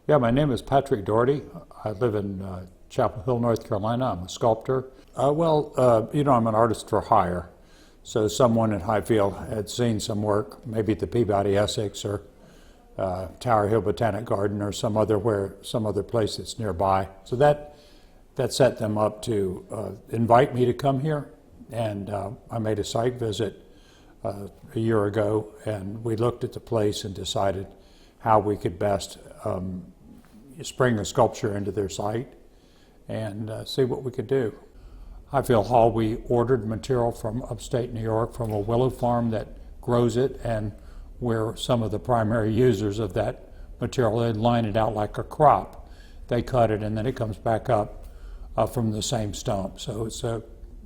Yeah, my name is Patrick Dougherty. I live in Chapel Hill, North Carolina. I'm a sculptor. I'm an artist for hire. So someone in Highfield had seen some work, maybe at the Peabody Essex or Tower Hill Botanic Garden or some other place that's nearby. So that set them up to invite me to come here, and I made a site visit a year ago, and we looked at the place and decided how we could best spring a sculpture into their site and see what we could do. Highfield Hall, we ordered material from upstate New York from a willow farm that grows it, and we're some of the primary users of that material. They line it out like a crop. They cut it and then it comes back up from the same stump. So it's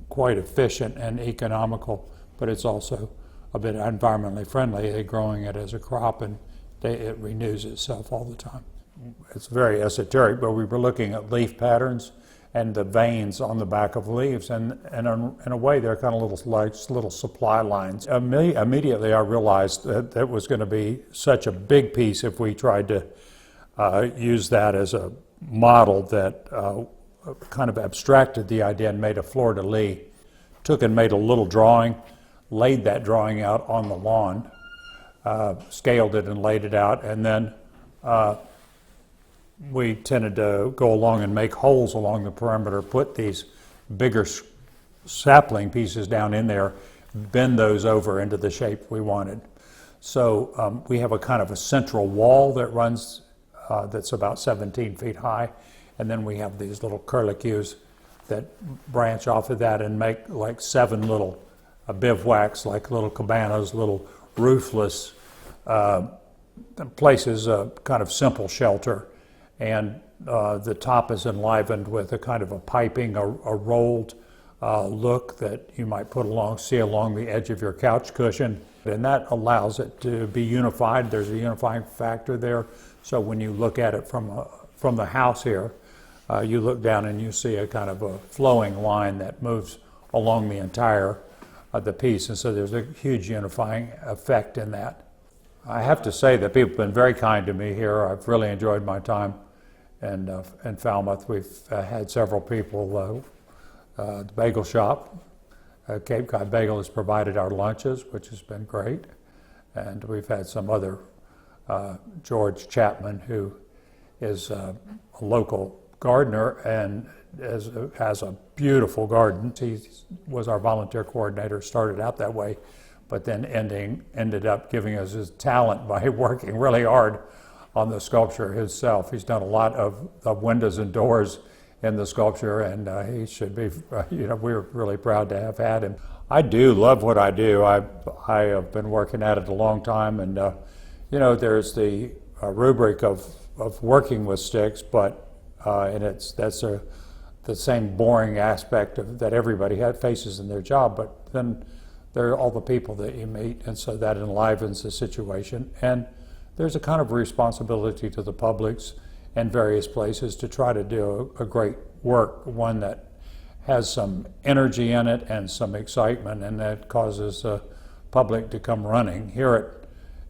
quite efficient and economical, but it's also a bit environmentally friendly. They're growing it as a crop and it renews itself all the time. It's very esoteric, but we were looking at leaf patterns and the veins on the back of leaves, and in a way they're kind of little supply lines. Immediately I realized that that was going to be such a big piece if we tried to use that as a model that kind of abstracted the idea and made a fleur-de-lis. Took and made a little drawing, laid that drawing out on the lawn, scaled it and laid it out, and then we tended to go along and make holes along the perimeter, put these bigger sapling pieces down in there, bend those over into the shape we wanted. So we have a kind of a central wall that runs, that's about 17 feet high, and then we have these little curlicues that branch off of that and make like 7 little bivouacs, like little cabanas, little roofless places, kind of simple shelter. And the top is enlivened with a kind of a piping, a rolled look that you might see along the edge of your couch cushion. And that allows it to be unified. There's a unifying factor there. So when you look at it from the house here, you look down and you see a kind of a flowing line that moves along the entire the piece. And so there's a huge unifying effect in that. I have to say that people have been very kind to me here. I've really enjoyed my time in Falmouth. We've had several people, the bagel shop, Cape Cod Bagel has provided our lunches, which has been great. And we've had some other, George Chapman, who is a local gardener and has a beautiful garden. He was our volunteer coordinator, started out that way, but then ended up giving us his talent by working really hard on the sculpture himself. He's done a lot of windows and doors in the sculpture, and he should be, we're really proud to have had him. I do love what I do. I have been working at it a long time, and there's the rubric of working with sticks, but that's the same boring aspect that everybody faces in their job, but then there are all the people that you meet, and so that enlivens the situation. And there's a kind of responsibility to the publics and various places to try to do a great work, one that has some energy in it and some excitement, and that causes the public to come running. Here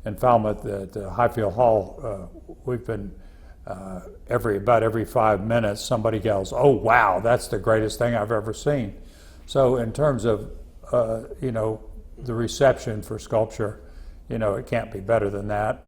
in Falmouth, at the Highfield Hall, we've been about every 5 minutes somebody yells, "Oh wow, that's the greatest thing I've ever seen." So in terms of the reception for sculpture, it can't be better than that.